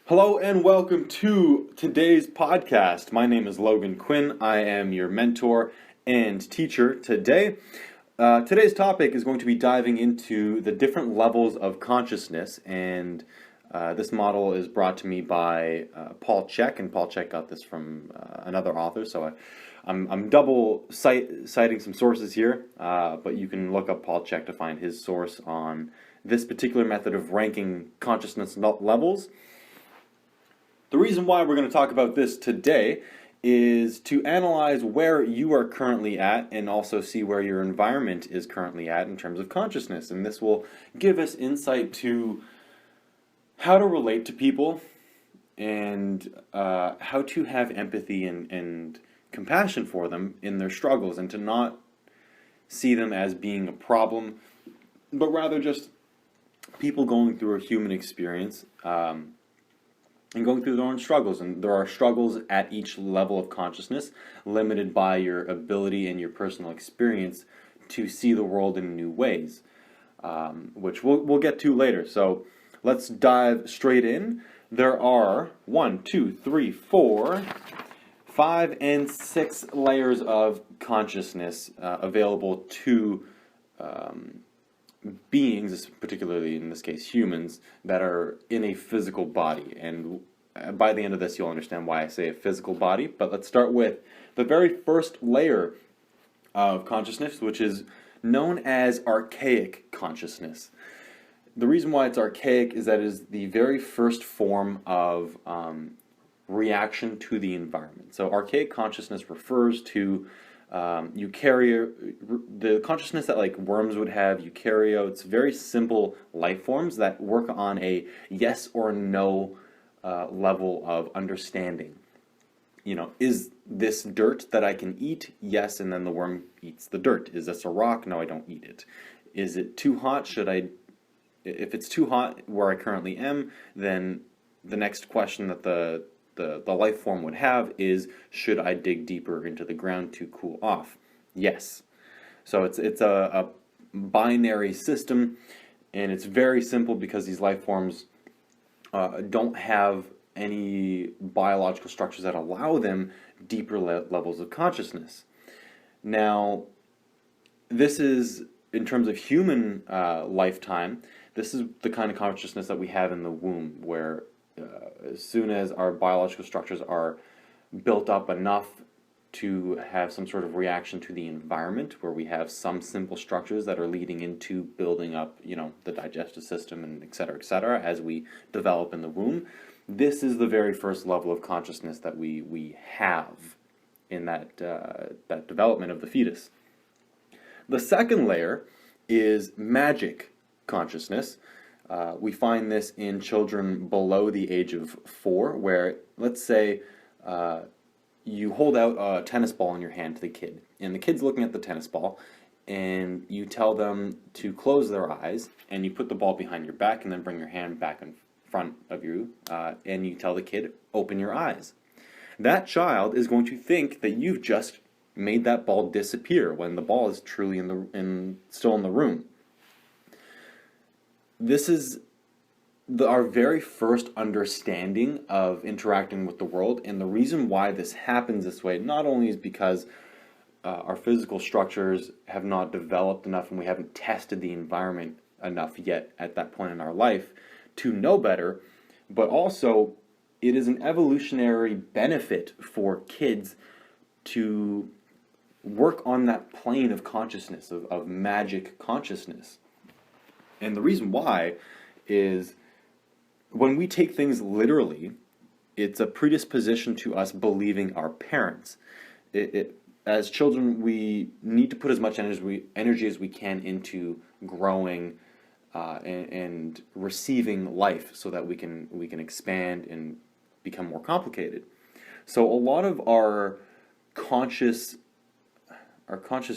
Hello and welcome to today's podcast. My name is Logan Quinn. I am your mentor and teacher today. Today's topic is going to be diving into the different levels of consciousness, and this model is brought to me by Paul Chek, and Paul Chek got this from another author, so I'm double citing some sources here, but you can look up Paul Chek to find his source on this particular method of ranking consciousness levels. The reason why we're going to talk about this today is to analyze where you are currently at and also see where your environment is currently at in terms of consciousness. And this will give us insight to how to relate to people and how to have empathy and compassion for them in their struggles, and to not see them as being a problem, but rather just people going through a human experience. And going through their own struggles. And there are struggles at each level of consciousness, limited by your ability and your personal experience to see the world in new ways, which we'll get to later. So let's dive straight in. There are 1, 2, 3, 4, 5, and 6 layers of consciousness available to beings, particularly in this case humans, that are in a physical body. And by the end of this you'll understand why I say a physical body. But let's start with the very first layer of consciousness, which is known as archaic consciousness. The reason why it's archaic is that it is the very first form of reaction to the environment. So archaic consciousness refers to the consciousness that like worms would have, eukaryotes, very simple life forms that work on a yes or no level of understanding. You know, is this dirt that I can eat? Yes, and then the worm eats the dirt. Is this a rock? No, I don't eat it. Is it too hot? If it's too hot where I currently am, then the next question that the life form would have is, should I dig deeper into the ground to cool off? Yes. So it's a binary system, and it's very simple because these life forms don't have any biological structures that allow them deeper levels of consciousness. Now, this is, in terms of human lifetime, this is the kind of consciousness that we have in the womb, where as soon as our biological structures are built up enough to have some sort of reaction to the environment, where we have some simple structures that are leading into building up, the digestive system and et cetera, as we develop in the womb. This is the very first level of consciousness that we have in that development of the fetus. The second layer is magic consciousness. We find this in children below the age of 4, where, let's say, you hold out a tennis ball in your hand to the kid, and the kid's looking at the tennis ball, and you tell them to close their eyes, and you put the ball behind your back, and then bring your hand back in front of you, and you tell the kid, open your eyes. That child is going to think that you've just made that ball disappear when the ball is truly still in the room. This is our very first understanding of interacting with the world, and the reason why this happens this way not only is because our physical structures have not developed enough and we haven't tested the environment enough yet at that point in our life to know better, but also it is an evolutionary benefit for kids to work on that plane of consciousness, of magic consciousness. And the reason why is, when we take things literally, it's a predisposition to us believing our parents. As children, we need to put as much energy as we can into growing and receiving life, so that we can expand and become more complicated. So a lot of our conscious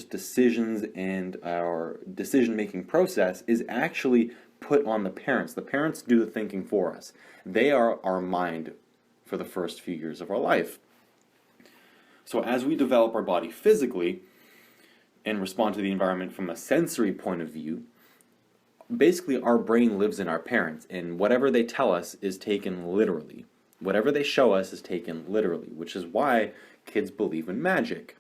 decisions and our decision-making process is actually put on the parents. The parents do the thinking for us. They are our mind for the first few years of our life. So as we develop our body physically and respond to the environment from a sensory point of view, basically our brain lives in our parents, and whatever they tell us is taken literally. Whatever they show us is taken literally, which is why kids believe in magic.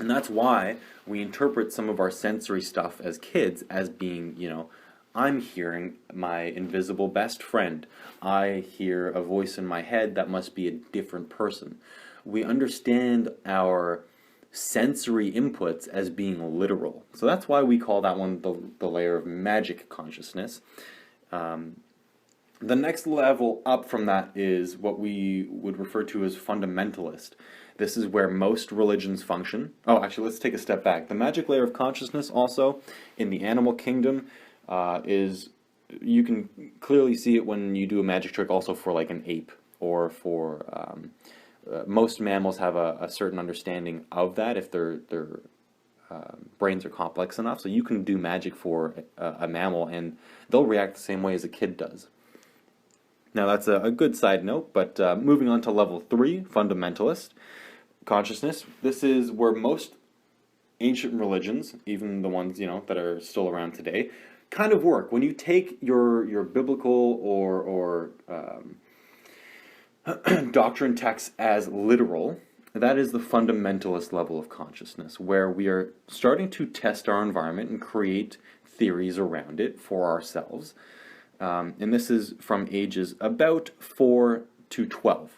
And that's why we interpret some of our sensory stuff as kids as being, I'm hearing my invisible best friend. I hear a voice in my head that must be a different person. We understand our sensory inputs as being literal. So that's why we call that one the layer of magic consciousness. The next level up from that is what we would refer to as fundamentalist. This is where most religions function. Oh, actually, let's take a step back. The magic layer of consciousness also in the animal kingdom is, you can clearly see it when you do a magic trick also for like an ape or for, most mammals have a certain understanding of that if their brains are complex enough. So you can do magic for a mammal and they'll react the same way as a kid does. Now that's a good side note, but moving on to level 3, fundamentalist consciousness. This is where most ancient religions, even the ones that are still around today, kind of work. When you take your biblical or doctrine texts as literal, that is the fundamentalist level of consciousness, where we are starting to test our environment and create theories around it for ourselves. And this is from ages about 4 to 12.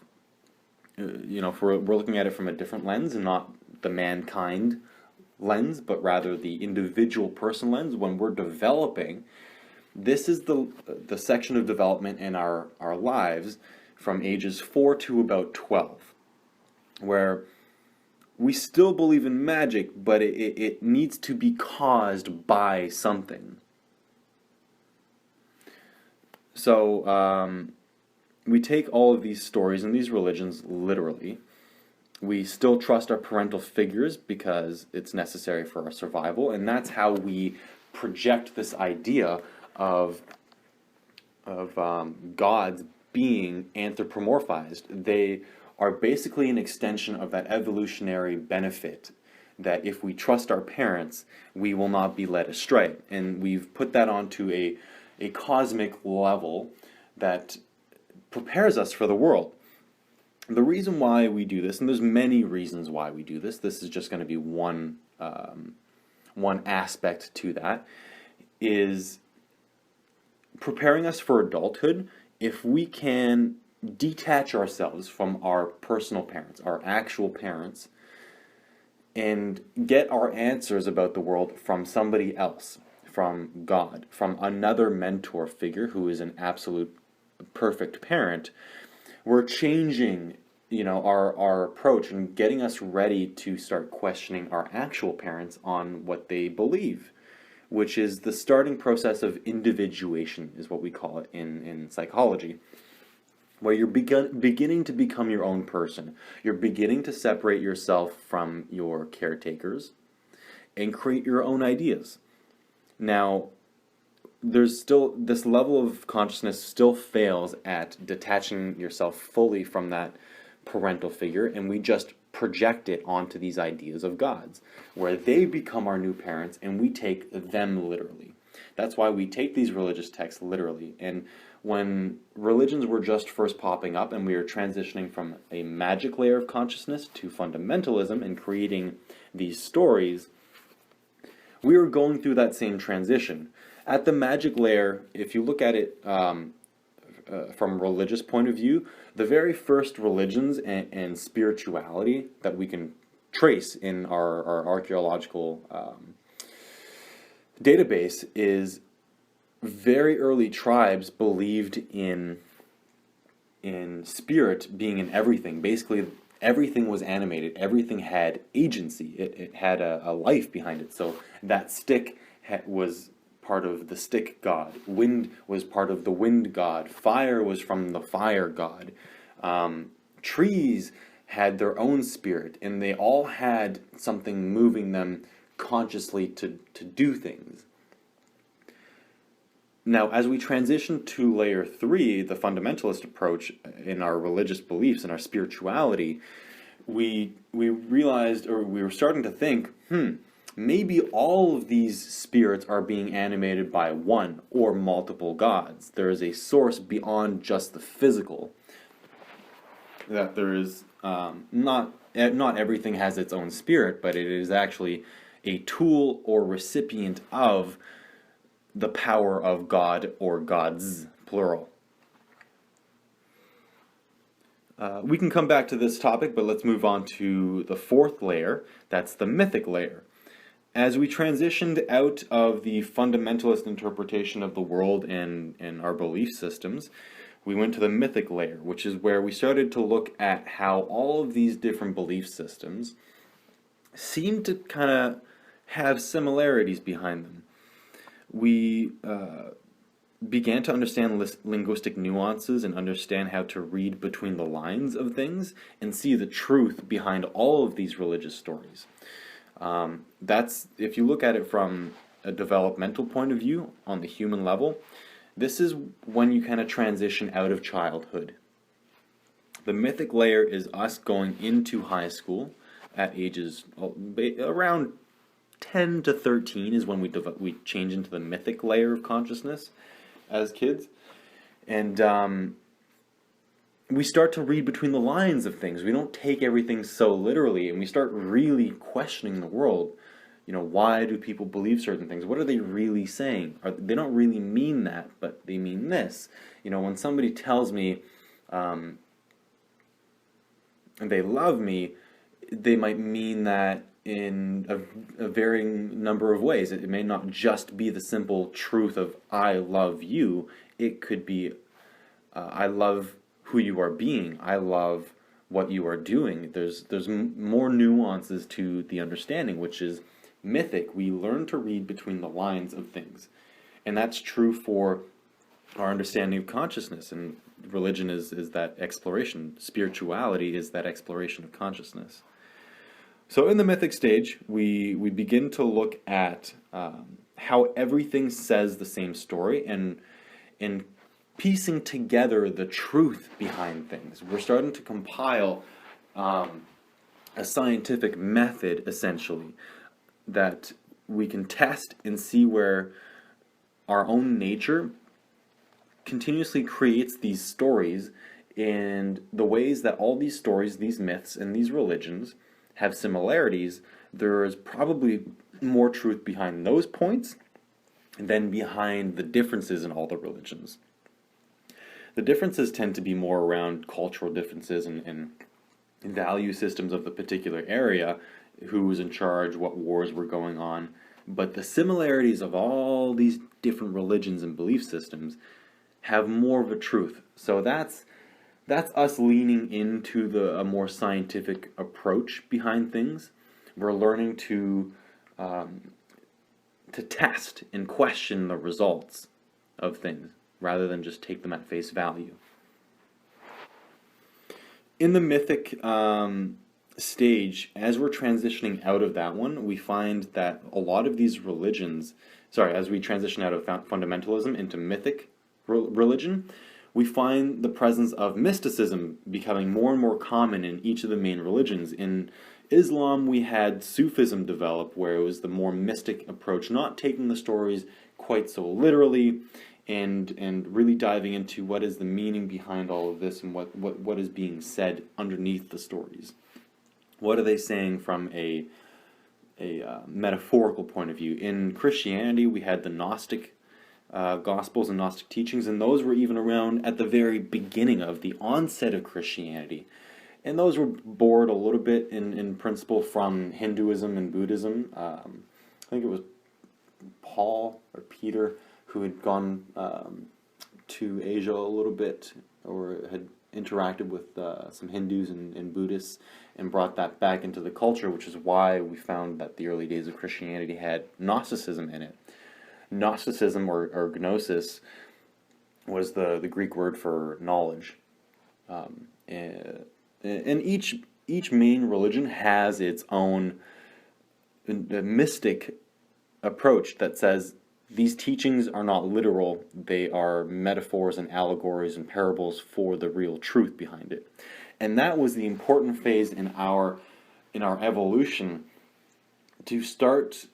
If we're looking at it from a different lens and not the mankind lens, but rather the individual person lens, when we're developing, this is the section of development in our lives from ages 4 to about 12, where we still believe in magic, but it needs to be caused by something. So we take all of these stories and these religions literally. We still trust our parental figures because it's necessary for our survival, and that's how we project this idea of gods being anthropomorphized. They are basically an extension of that evolutionary benefit that if we trust our parents, we will not be led astray. And we've put that onto a cosmic level that prepares us for the world. The reason why we do this, and there's many reasons why we do this, this is just going to be one aspect to that, is preparing us for adulthood. If we can detach ourselves from our personal parents, our actual parents, and get our answers about the world from somebody else, from God, from another mentor figure who is an absolute perfect parent, we're changing our approach and getting us ready to start questioning our actual parents on what they believe, which is the starting process of individuation, is what we call it in psychology, where you're beginning to become your own person. You're beginning to separate yourself from your caretakers and create your own ideas. Now, there's still, this level of consciousness still fails at detaching yourself fully from that parental figure, and we just project it onto these ideas of gods, where they become our new parents and we take them literally. That's why we take these religious texts literally. And when religions were just first popping up and we were transitioning from a magic layer of consciousness to fundamentalism and creating these stories, we were going through that same transition. At the magic layer, if you look at it from a religious point of view, the very first religions and spirituality that we can trace in our archaeological database is very early tribes believed in spirit being in everything. Basically, everything was animated. Everything had agency. It had a life behind it. So that stick was part of the stick god. Wind was part of the wind god. Fire was from the fire god. Trees had their own spirit, and they all had something moving them consciously to do things. Now, as we transition to layer 3, the fundamentalist approach in our religious beliefs and our spirituality, we realized, or we were starting to think, maybe all of these spirits are being animated by one or multiple gods. There is a source beyond just the physical. That there is not everything has its own spirit, but it is actually a tool or recipient of the power of God or gods, plural. We can come back to this topic, but let's move on to the fourth layer. That's the mythic layer. As we transitioned out of the fundamentalist interpretation of the world and our belief systems, we went to the mythic layer, which is where we started to look at how all of these different belief systems seem to kind of have similarities behind them. We began to understand linguistic nuances and understand how to read between the lines of things and see the truth behind all of these religious stories. That's, if you look at it from a developmental point of view on the human level, this is when you kind of transition out of childhood. The mythic layer is us going into high school at ages around 10 to 13 is when we change into the mythic layer of consciousness as kids. And we start to read between the lines of things. We don't take everything so literally, and we start really questioning the world. You know, why do people believe certain things? What are they really saying? They don't really mean that, but they mean this. You know, when somebody tells me they love me, they might mean that in a varying number of ways. It may not just be the simple truth of I love you. It could be I love who you are being. I love what you are doing. There's more nuances to the understanding, which is mythic. We learn to read between the lines of things. And that's true for our understanding of consciousness. And religion is that exploration. Spirituality is that exploration of consciousness. So in the mythic stage, we begin to look at how everything says the same story and piecing together the truth behind things. We're starting to compile a scientific method, essentially, that we can test and see where our own nature continuously creates these stories, and the ways that all these stories, these myths, and these religions have similarities. There is probably more truth behind those points than behind the differences in all the religions. The differences tend to be more around cultural differences and value systems of the particular area, who was in charge, what wars were going on. But the similarities of all these different religions and belief systems have more of a truth. So that's us leaning into a more scientific approach behind things. We're learning to test and question the results of things, rather than just take them at face value. In the mythic stage, as we're transitioning out of that one, we find that a lot of these religions, as we transition out of fundamentalism into mythic religion, we find the presence of mysticism becoming more and more common in each of the main religions. In Islam, we had Sufism develop, where it was the more mystic approach, not taking the stories quite so literally, and really diving into what is the meaning behind all of this and what is being said underneath the stories. What are they saying from a metaphorical point of view? In Christianity, we had the Gnostic Gospels and Gnostic teachings, and those were even around at the very beginning of the onset of Christianity. And those were borrowed a little bit in principle from Hinduism and Buddhism. I think it was Paul or Peter who had gone to Asia a little bit, or had interacted with some Hindus and Buddhists, and brought that back into the culture, which is why we found that the early days of Christianity had Gnosticism in it. Gnosticism, or gnosis, was the Greek word for knowledge. And each main religion has its own mystic approach that says these teachings are not literal, they are metaphors and allegories and parables for the real truth behind it. And that was the important phase in our evolution, to start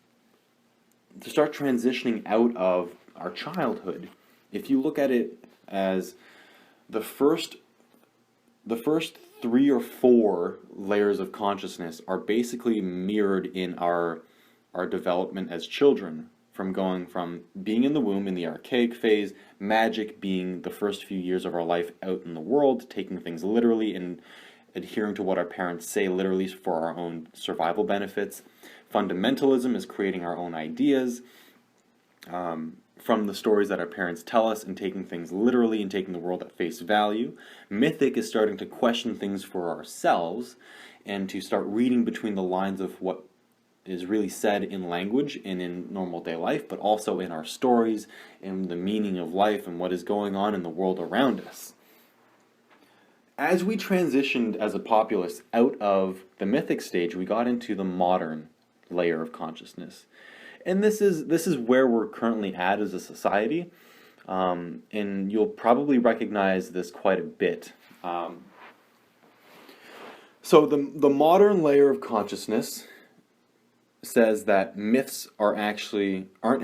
transitioning out of our childhood. If you look at it as the first 3 or 4 layers of consciousness are basically mirrored in our development as children, from going from being in the womb in the archaic phase, magic being the first few years of our life out in the world, taking things literally and adhering to what our parents say literally for our own survival benefits. Fundamentalism is creating our own ideas from the stories that our parents tell us and taking things literally and taking the world at face value. Mythic is starting to question things for ourselves and to start reading between the lines of what is really said in language and in normal day life, but also in our stories and the meaning of life and what is going on in the world around us. As we transitioned as a populace out of the mythic stage, we got into the modern layer of consciousness. And this is where we're currently at as a society, and you'll probably recognize this quite a bit. So the modern layer of consciousness says that myths aren't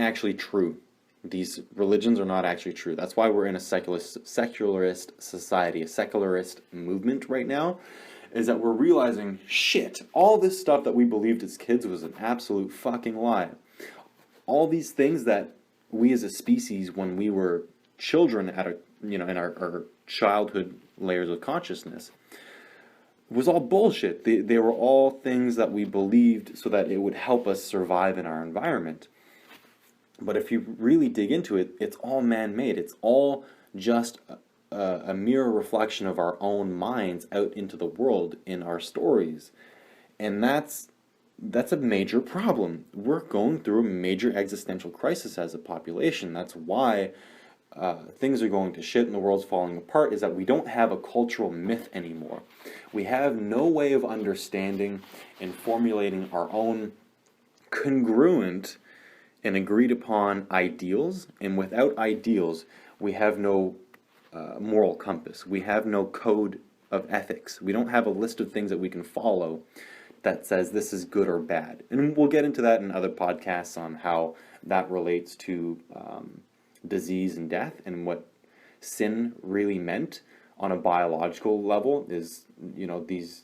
actually true. These religions are not actually true. That's why we're in a secularist society, a secularist movement right now, is that we're realizing, shit, all this stuff that we believed as kids was an absolute fucking lie. All these things that we as a species, when we were children in our childhood layers of consciousness, was all bullshit. They were all things that we believed so that it would help us survive in our environment. But if you really dig into it, it's all man-made. It's all just a mere reflection of our own minds out into the world in our stories. And that's a major problem. We're going through a major existential crisis as a population. That's why things are going to shit and the world's falling apart, is that we don't have a cultural myth anymore. We have no way of understanding and formulating our own congruent and agreed upon ideals, and without ideals, we have no moral compass. We have no code of ethics. We don't have a list of things that we can follow that says this is good or bad. And we'll get into that in other podcasts on how that relates to disease and death, and what sin really meant on a biological level is, these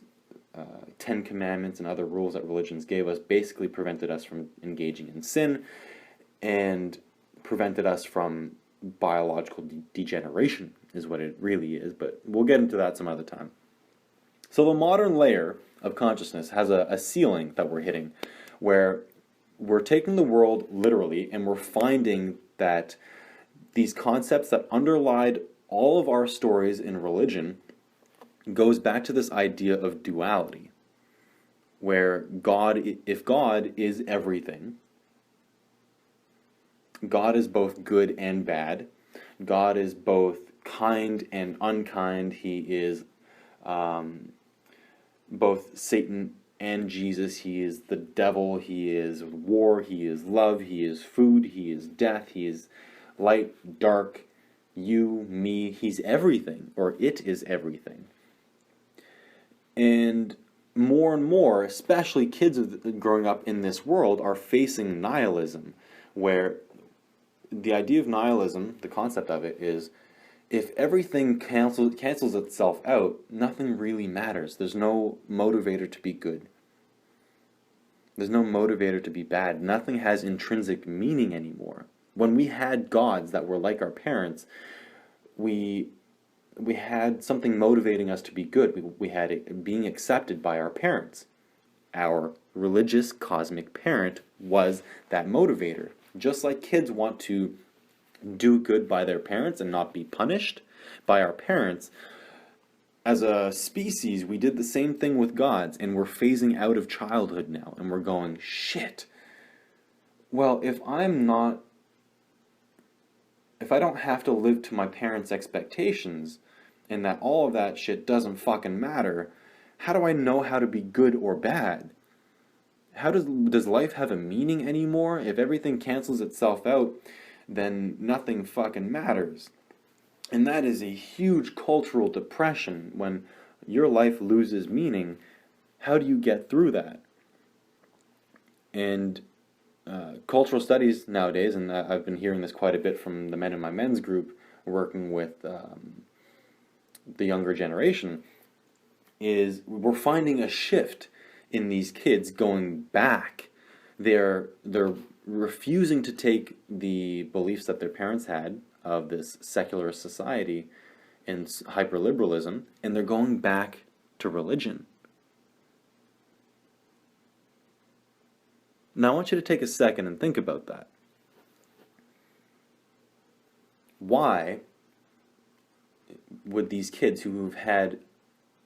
10 commandments and other rules that religions gave us basically prevented us from engaging in sin and prevented us from biological degeneration, is what it really is. But we'll get into that some other time. So the modern layer of consciousness has a ceiling that we're hitting, where we're taking the world literally and we're finding that these concepts that underlied all of our stories in religion goes back to this idea of duality, where if God is everything, God is both good and bad, God is both kind and unkind, He is both Satan and Jesus, He is the devil, He is war, He is love, He is food, He is death, He is light, dark, you, me, He's everything, or it is everything. And more, especially kids growing up in this world, are facing nihilism, where the idea of nihilism, the concept of it, is if everything cancels itself out, nothing really matters. There's no motivator to be good. There's no motivator to be bad. Nothing has intrinsic meaning anymore. When we had gods that were like our parents, we had something motivating us to be good. We had it being accepted by our parents. Our religious cosmic parent was that motivator. Just like kids want to do good by their parents and not be punished by our parents, as a species, we did the same thing with gods, and we're phasing out of childhood now, and we're going, shit. Well, if I don't have to live to my parents' expectations, and that all of that shit doesn't fucking matter, how do I know how to be good or bad? How does life have a meaning anymore? If everything cancels itself out, then nothing fucking matters. And that is a huge cultural depression. When your life loses meaning, how do you get through that? And cultural studies nowadays, and I've been hearing this quite a bit from the men in my men's group working with the younger generation, is we're finding a shift in these kids going back. They're refusing to take the beliefs that their parents had of this secular society and hyperliberalism, and they're going back to religion. Now I want you to take a second and think about that. Why would these kids who've had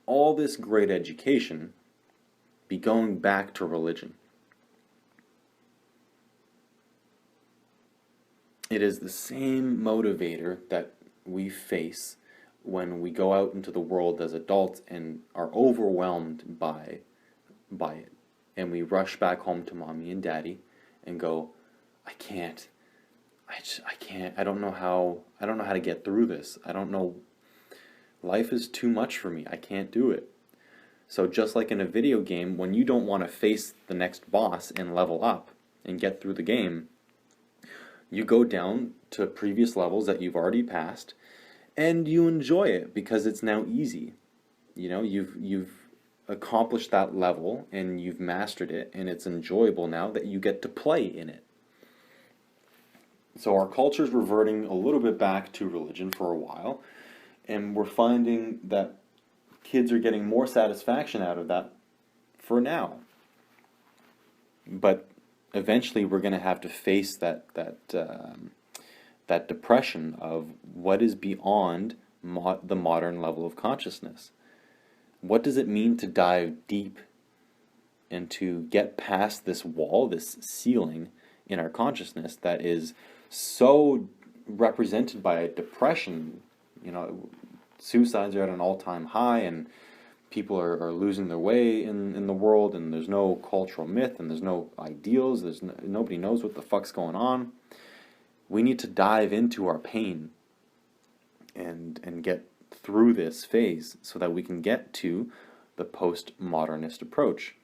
all this great education be going back to religion? It is the same motivator that we face when we go out into the world as adults and are overwhelmed by it. And we rush back home to mommy and daddy and go, I can't. I can't. I don't know how to get through this. I don't know. Life is too much for me. I can't do it. So just like in a video game, when you don't want to face the next boss and level up and get through the game, you go down to previous levels that you've already passed, and you enjoy it because it's now easy. You know, you've accomplished that level and you've mastered it, and it's enjoyable now that you get to play in it. So our culture's reverting a little bit back to religion for a while, and we're finding that kids are getting more satisfaction out of that for now. But eventually we're going to have to face that depression of what is beyond the modern level of consciousness. What does it mean to dive deep and to get past this wall, this ceiling in our consciousness that is so represented by depression? You know, suicides are at an all-time high, and people are losing their way in the world, and there's no cultural myth, and there's no ideals, nobody knows what the fuck's going on. We need to dive into our pain and get through this phase so that we can get to the postmodernist approach,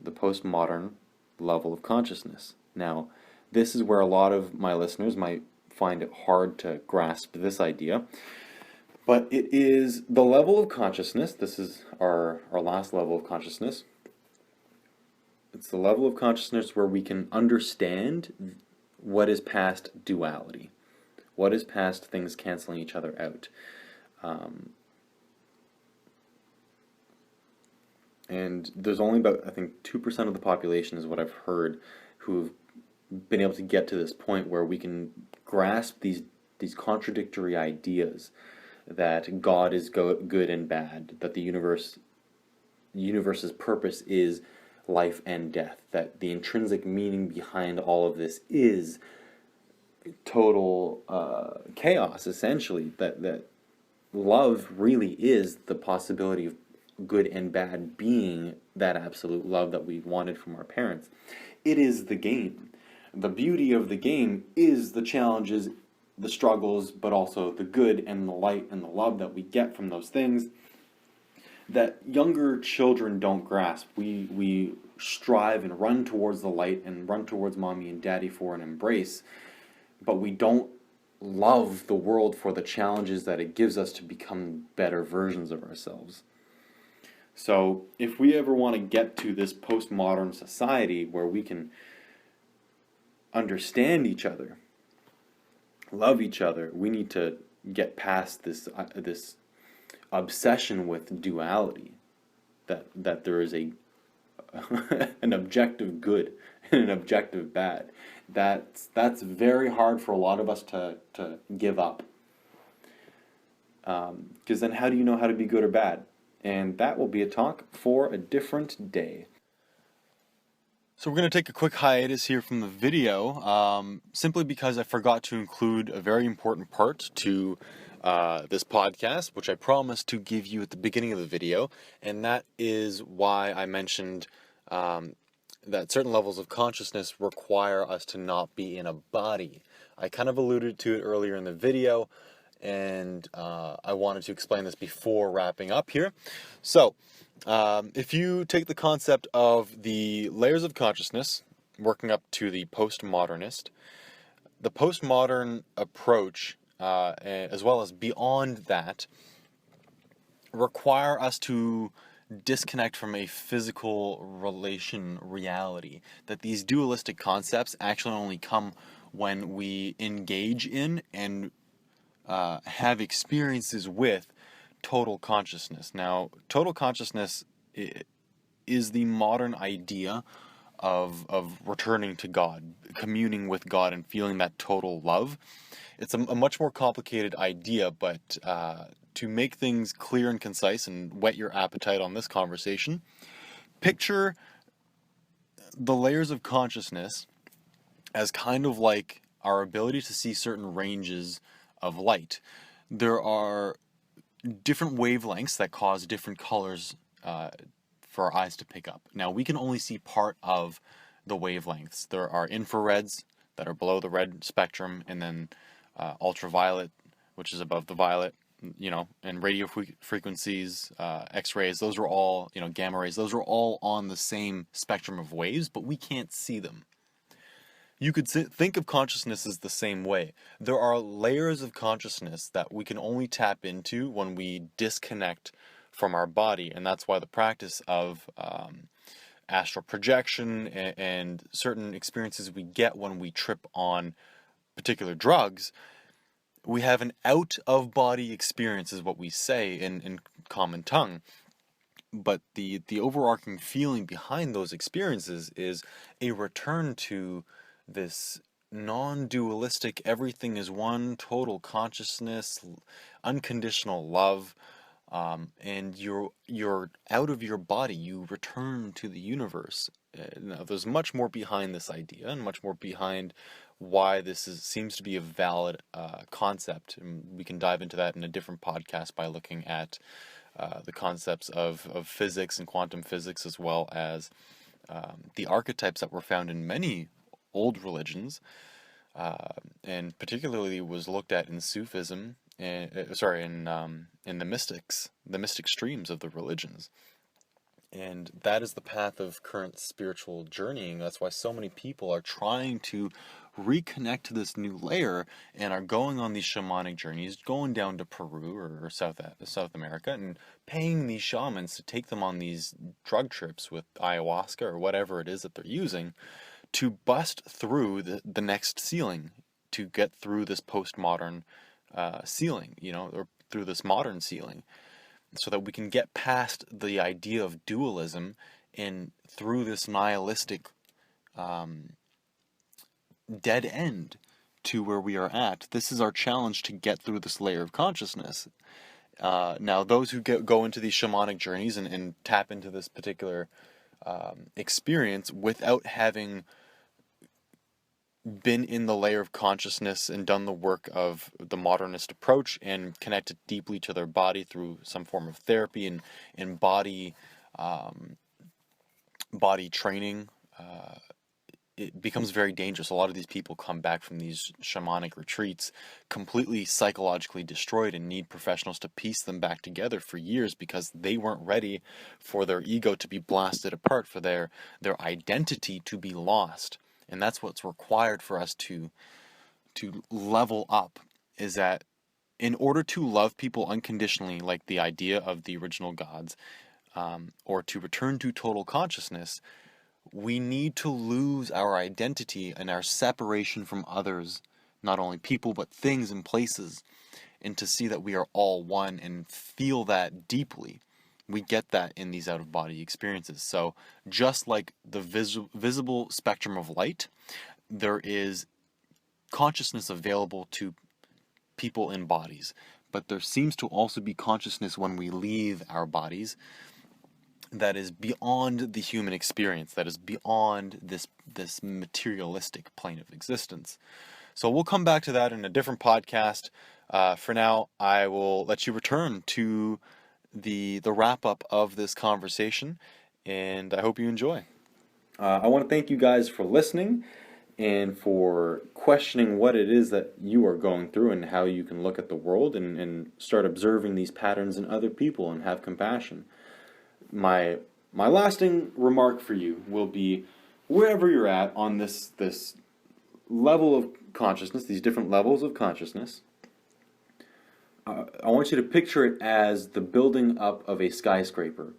the postmodern level of consciousness. Now, this is where a lot of my listeners might find it hard to grasp this idea, but it is the level of consciousness. This is our last level of consciousness. It's the level of consciousness where we can understand what is past duality, what is past things canceling each other out. And there's only about, I think, 2% of the population is what I've heard who've been able to get to this point where we can grasp these contradictory ideas that God is good and bad, that the universe's purpose is life and death, that the intrinsic meaning behind all of this is total chaos, essentially, that love really is the possibility of good and bad being that absolute love that we wanted from our parents. It is the game. The beauty of the game is the challenges, the struggles, but also the good and the light and the love that we get from those things that younger children don't grasp. We strive and run towards the light and run towards mommy and daddy for an embrace, but we don't love the world for the challenges that it gives us to become better versions of ourselves. So if we ever want to get to this postmodern society where we can understand each other, love each other, we need to get past this obsession with duality, that there is an objective good and an objective bad. That's very hard for a lot of us to give up. Because then how do you know how to be good or bad? And that will be a talk for a different day. So we're going to take a quick hiatus here from the video, simply because I forgot to include a very important part to this podcast, which I promised to give you at the beginning of the video, and that is why I mentioned that certain levels of consciousness require us to not be in a body. I kind of alluded to it earlier in the video, and I wanted to explain this before wrapping up here. So, If you take the concept of the layers of consciousness, working up to the postmodernist, the postmodern approach, as well as beyond that, require us to disconnect from a physical relation reality. That these dualistic concepts actually only come when we engage in and have experiences with total consciousness. Now, total consciousness is the modern idea of returning to God, communing with God, and feeling that total love. It's a much more complicated idea, but to make things clear and concise and whet your appetite on this conversation, picture the layers of consciousness as kind of like our ability to see certain ranges of light. There are different wavelengths that cause different colors for our eyes to pick up. Now, we can only see part of the wavelengths. There are infrareds that are below the red spectrum, and then ultraviolet, which is above the violet, and radio frequencies, X-rays, those are all, gamma rays, those are all on the same spectrum of waves, but we can't see them. You could think of consciousness as the same way. There are layers of consciousness that we can only tap into when we disconnect from our body, and that's why the practice of astral projection and certain experiences we get when we trip on particular drugs, we have an out-of-body experience, is what we say in common tongue. But the overarching feeling behind those experiences is a return to this non-dualistic, everything is one, total consciousness, unconditional love, and you're out of your body. You return to the universe. Now, there's much more behind this idea, and much more behind why seems to be a valid concept. And we can dive into that in a different podcast by looking at the concepts of physics and quantum physics, as well as the archetypes that were found in many old religions, and particularly was looked at in Sufism, in the mystic streams of the religions. And that is the path of current spiritual journeying. That's why so many people are trying to reconnect to this new layer and are going on these shamanic journeys, going down to Peru or South America, and paying these shamans to take them on these drug trips with ayahuasca or whatever it is that they're using to bust through the next ceiling, to get through this postmodern ceiling, or through this modern ceiling, so that we can get past the idea of dualism and through this nihilistic dead end to where we are at. This is our challenge to get through this layer of consciousness. Now, those who go into these shamanic journeys and tap into this particular experience without having been in the layer of consciousness and done the work of the modernist approach and connected deeply to their body through some form of therapy and body training, it becomes very dangerous. A lot of these people come back from these shamanic retreats completely psychologically destroyed and need professionals to piece them back together for years because they weren't ready for their ego to be blasted apart, for their identity to be lost. And that's what's required for us to level up, is that in order to love people unconditionally, like the idea of the original gods, or to return to total consciousness, we need to lose our identity and our separation from others, not only people, but things and places, and to see that we are all one and feel that deeply. We get that in these out-of-body experiences. So just like the visible spectrum of light, there is consciousness available to people in bodies. But there seems to also be consciousness when we leave our bodies that is beyond the human experience, that is beyond this materialistic plane of existence. So we'll come back to that in a different podcast. For now, I will let you return to the wrap-up of this conversation, and I hope you enjoy. I want to thank you guys for listening and for questioning what it is that you are going through and how you can look at the world and start observing these patterns in other people and have compassion. my lasting remark for you will be, wherever you're at on this level of consciousness, these different levels of consciousness, I want you to picture it as the building up of a skyscraper.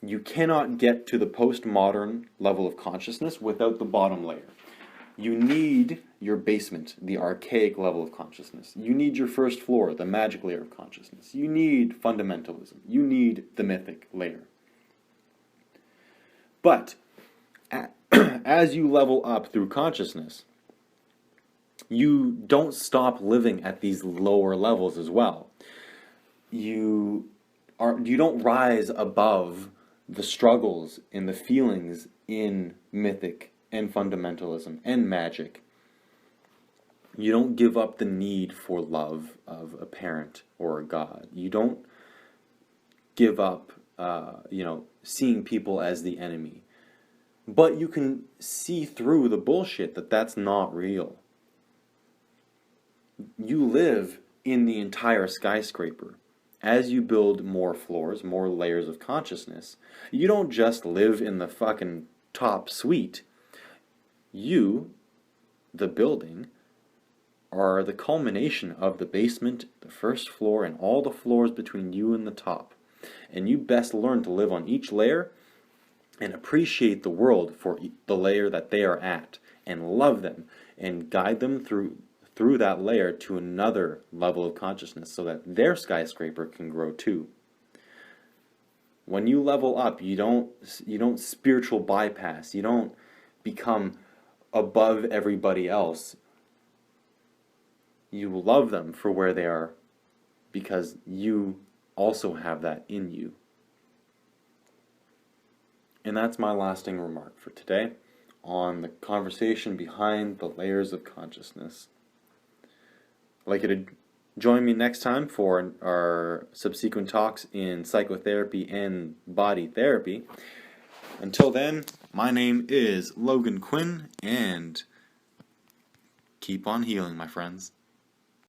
You cannot get to the postmodern level of consciousness without the bottom layer. You need your basement, the archaic level of consciousness. You need your first floor, the magic layer of consciousness. You need fundamentalism. You need the mythic layer. But as you level up through consciousness, you don't stop living at these lower levels as well. You don't rise above the struggles and the feelings in mythic and fundamentalism and magic. You don't give up the need for love of a parent or a god. You don't give up, seeing people as the enemy. But you can see through the bullshit that that's not real. You live in the entire skyscraper. As you build more floors, more layers of consciousness, you don't just live in the fucking top suite. You, the building, are the culmination of the basement, the first floor, and all the floors between you and the top. And you best learn to live on each layer and appreciate the world for the layer that they are at, and love them, and guide them through that layer to another level of consciousness so that their skyscraper can grow too. When you level up, you don't spiritual bypass. You don't become above everybody else. You love them for where they are because you also have that in you. And that's my lasting remark for today on the conversation behind the layers of consciousness. I'd like you to join me next time for our subsequent talks in psychotherapy and body therapy. Until then, my name is Logan Quinn, and keep on healing, my friends.